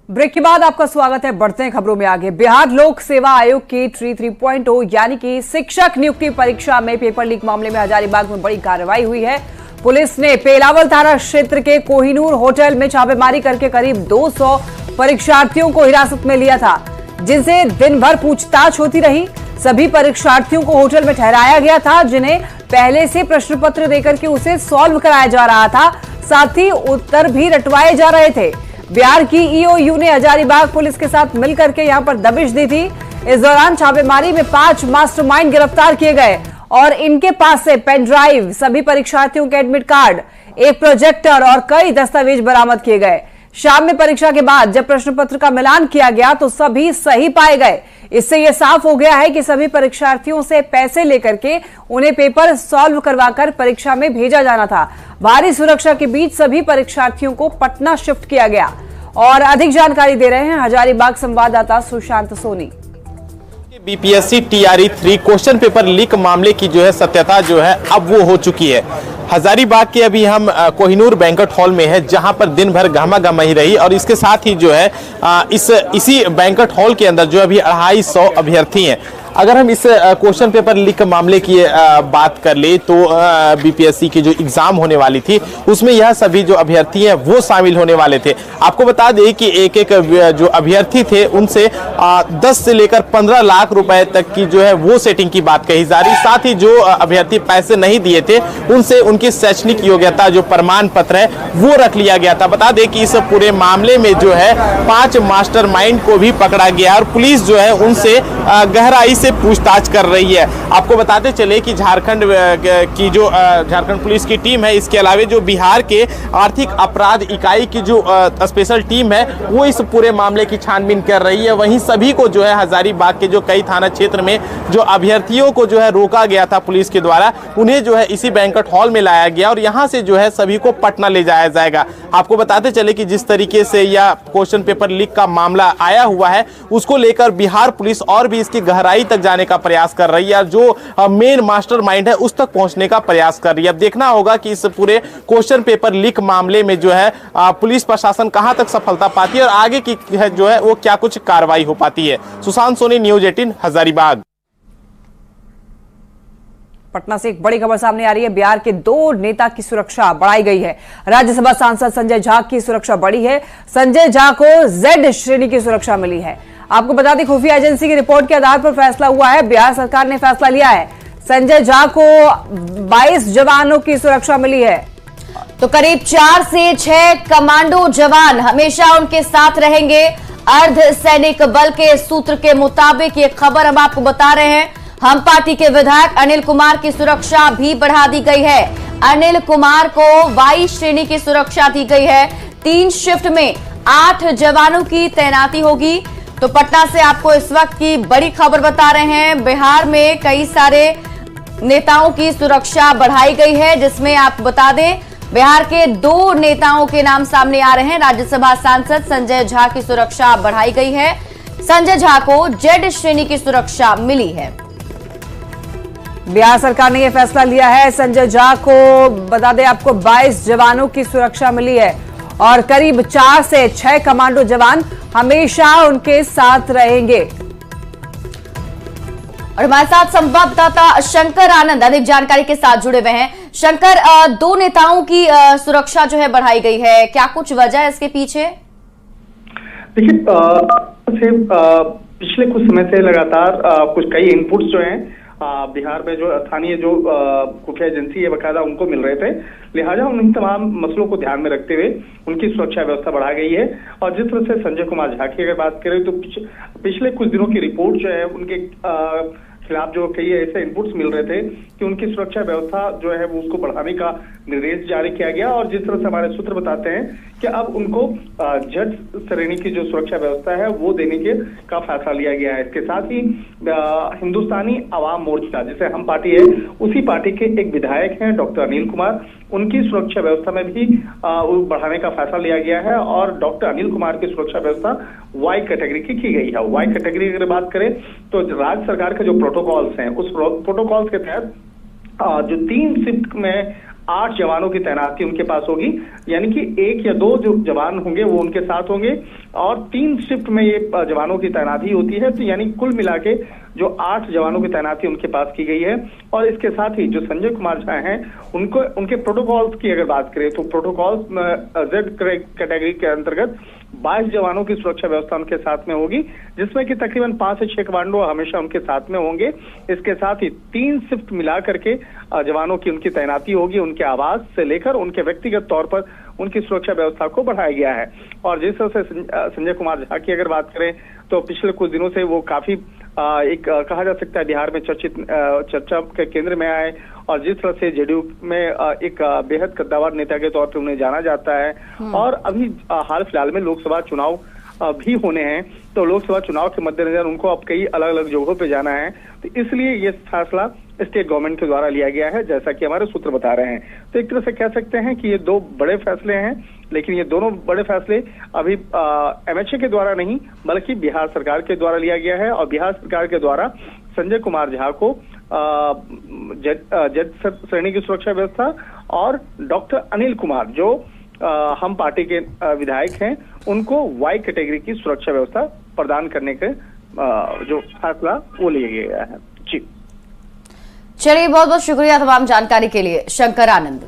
Break के बाद आपका स्वागत है। बढ़ते हैं खबरों में आगे। बिहार लोक सेवा आयोग की 3.0 यानी कि शिक्षक नियुक्ति परीक्षा में पेपर लीक मामले में हजारीबाग में बड़ी कार्रवाई हुई है। पुलिस ने पेलावल थाना क्षेत्र के कोहिनूर होटल में छापेमारी करके करीब 200 परीक्षार्थियों को हिरासत में लिया था, जिनसे दिन भर पूछताछ होती रही। सभी परीक्षार्थियों को होटल में ठहराया गया था, जिन्हें पहले से प्रश्न पत्र देकर के उसे सॉल्व कराया जा रहा था, साथ ही उत्तर भी रटवाए जा रहे थे। बिहार की ईओयू ने हजारीबाग पुलिस के साथ मिलकर के यहां पर दबिश दी थी। इस दौरान छापेमारी में 5 मास्टरमाइंड गिरफ्तार किए गए और इनके पास से पेन ड्राइव, सभी परीक्षार्थियों के एडमिट कार्ड, एक प्रोजेक्टर और कई दस्तावेज बरामद किए गए। शाम में परीक्षा के बाद जब प्रश्न पत्र का मिलान किया गया तो सभी सही पाए गए। इससे यह साफ हो गया है कि सभी परीक्षार्थियों से पैसे लेकर के उन्हें पेपर सॉल्व करवाकर परीक्षा में भेजा जाना था। भारी सुरक्षा के बीच सभी परीक्षार्थियों को पटना शिफ्ट किया गया। और अधिक जानकारी दे रहे हैं हजारीबाग संवाददाता Sushant Soni. BPSC TRE 3 question paper leak मामले की जो है सत्यता जो है अब वो हो चुकी है। हजारीबाग के अभी हम कोहिनूर बैंक्वेट हॉल में है, जहां पर दिन भर गहमा-गहमी रही और इसके साथ ही जो है इसी बैंक्वेट हॉल के अंदर जो अभी 250 अभ्यर्थी हैं। अगर हम इस क्वेश्चन पेपर लीक मामले की बात कर ले तो बीपीएससी की जो एग्जाम होने वाली थी उसमें यह सभी जो अभ्यर्थी हैं वो शामिल होने वाले थे। आपको बता दें कि एक एक जो अभ्यर्थी थे उनसे 10 से लेकर 15 लाख रुपए तक की जो है वो सेटिंग की बात कही जा रही। साथ ही जो अभ्यर्थी पैसे नहीं दिए थे उनसे उनकी शैक्षणिक योग्यता जो प्रमाण पत्र है वो रख लिया गया था। बता दें कि इस पूरे मामले में जो है 5 मास्टरमाइंड को भी पकड़ा गया और पुलिस जो है उनसे गहराई से पूछताछ कर रही है। आपको बताते चले कि झारखंड की जो झारखंड पुलिस की टीम है, इसके अलावा जो बिहार के आर्थिक अपराध इकाई की जो स्पेशल टीम है वो इस पूरे मामले की छानबीन कर रही है। वहीं सभी को जो है हजारीबाग के जो कई थाना क्षेत्र में जो अभ्यर्थियों को जो है रोका गया था पुलिस के द्वारा, उन्हें जो है इसी बैंक्वेट हॉल में लाया गया और यहां से जो है सभी को पटना ले जाया जाएगा। आपको बताते चले कि जिस तरीके से यह क्वेश्चन पेपर लीक का मामला आया हुआ है उसको लेकर बिहार पुलिस और भी इसकी गहराई तक जाने का प्रयास कर रही है, जो मेन मास्टरमाइंड है उस तक पहुंचने का प्रयास कर रही है। अब देखना होगा कि इस पूरे क्वेश्चन पेपर लीक मामले में जो है पुलिस प्रशासन कहां तक सफलता पाती है और आगे की जो है वो क्या कुछ कार्रवाई हो पाती है। सुशांत सोनी, न्यूज़ 18 हजारीबाग। पटना से एक बड़ी खबर सामने आ रही है। बिहार के 2 नेता की सुरक्षा बढ़ाई गई है। राज्यसभा सांसद संजय झा की सुरक्षा बढ़ी है। संजय झा को Z श्रेणी की सुरक्षा मिली है। आपको बता दें, खुफिया एजेंसी की रिपोर्ट के आधार पर फैसला हुआ है। बिहार सरकार ने फैसला लिया है। संजय झा को 22 जवानों की सुरक्षा मिली है। तो करीब 4 से 6 कमांडो जवान हमेशा उनके साथ रहेंगे। अर्ध सैनिक बल के सूत्र के मुताबिक ये खबर हम आपको बता रहे हैं। हम पार्टी के विधायक अनिल कुमार की सुरक्षा भी बढ़ा दी गई है। अनिल कुमार को 22 श्रेणी की सुरक्षा दी गई है। 3 शिफ्ट में 8 जवानों की तैनाती होगी। तो पटना से आपको इस वक्त की बड़ी खबर बता रहे हैं। बिहार में कई सारे नेताओं की सुरक्षा बढ़ाई गई है, जिसमें आपको बता दें बिहार के 2 नेताओं के नाम सामने आ रहे हैं। राज्यसभा सांसद संजय झा की सुरक्षा बढ़ाई गई है। संजय झा को Z श्रेणी की सुरक्षा मिली है। बिहार सरकार ने यह फैसला लिया है। संजय झा को बता दें आपको 22 जवानों की सुरक्षा मिली है और करीब 4 से 6 कमांडो जवान हमेशा उनके साथ रहेंगे। और हमारे साथ संवाददाता शंकर आनंद अधिक जानकारी के साथ जुड़े हुए हैं। शंकर, 2 नेताओं की सुरक्षा जो है बढ़ाई गई है, क्या कुछ वजह है इसके पीछे? देखिए, पिछले कुछ समय से लगातार कुछ कई इनपुट्स जो हैं बिहार में जो स्थानीय जो खुफिया एजेंसी है बकायदा उनको मिल रहे थे। लिहाजा उन तमाम मसलों को ध्यान में रखते हुए उनकी सुरक्षा व्यवस्था बढ़ा गई है। और जिस तरह से संजय कुमार झा की अगर बात करें तो पिछले कुछ दिनों की रिपोर्ट जो है उनके खिलाफ जो कई ऐसे इनपुट्स मिल रहे थे कि उनकी सुरक्षा व्यवस्था जो है वो उसको बढ़ाने का निर्देश जारी किया गया। और जिस तरह से हमारे सूत्र बताते हैं कि अब उनको Z श्रेणी की जो सुरक्षा व्यवस्था है वो देने का फैसला लिया गया है। इसके साथ ही हिंदुस्तानी आवाम मोर्चा जिसे हम पार्टी है उसी पार्टी के एक विधायक हैं डॉक्टर अनिल कुमार, उनकी सुरक्षा व्यवस्था में भी बढ़ाने का फैसला लिया गया है। और डॉक्टर अनिल कुमार की सुरक्षा व्यवस्था Y कैटेगरी की गई है। Y कैटेगरी की अगर बात करें तो राज्य सरकार के जो प्रोटोकॉल्स हैं उस प्रोटोकॉल्स के तहत जो 3 शिफ्ट में 8 जवानों की तैनाती उनके पास होगी, यानी कि 1 या 2 जो जवान होंगे वो उनके साथ होंगे और 3 शिफ्ट में ये जवानों की तैनाती होती है। तो यानी कुल मिला के जो 8 जवानों की तैनाती उनके पास की गई है। और इसके साथ ही जो संजय कुमार झा हैं उनको उनके प्रोटोकॉल्स की अगर बात करें तो प्रोटोकॉल्स जेड कैटेगरी के अंतर्गत 22 जवानों की सुरक्षा व्यवस्था उनके साथ में होगी, जिसमें कि तकरीबन 5 से 6 कमांडो हमेशा उनके साथ में होंगे। इसके साथ ही 3 शिफ्ट मिला करके जवानों की उनकी तैनाती होगी, उनके आवास से लेकर उनके व्यक्तिगत तौर पर उनकी सुरक्षा व्यवस्था को बढ़ाया गया है। और जिस तरह से संजय कुमार झा की अगर बात करें तो पिछले कुछ दिनों से वो काफी एक कहा जा सकता है बिहार में चर्चा के केंद्र में आए और जिस तरह से जेडीयू में एक बेहद कद्दावर नेता के तौर पर उन्हें जाना जाता है। और अभी हाल फिलहाल में लोकसभा चुनाव भी होने हैं, तो लोकसभा चुनाव के मद्देनजर उनको अब कई अलग अलग जगहों पे जाना है, तो इसलिए ये फैसला स्टेट गवर्नमेंट के द्वारा लिया गया है, जैसा कि हमारे सूत्र बता रहे हैं। तो एक तरह से कह सकते हैं कि ये 2 बड़े फैसले हैं, लेकिन ये दोनों बड़े फैसले अभी एमएचए के द्वारा नहीं बल्कि बिहार सरकार के द्वारा लिया गया है। और बिहार सरकार के द्वारा संजय कुमार झा को जेड श्रेणी की सुरक्षा व्यवस्था और डॉक्टर अनिल कुमार जो हम पार्टी के विधायक हैं उनको वाई कैटेगरी की सुरक्षा व्यवस्था प्रदान करने के जो फैसला वो लिया गया है। जी चलिए, बहुत बहुत शुक्रिया तमाम जानकारी के लिए शंकर आनंद।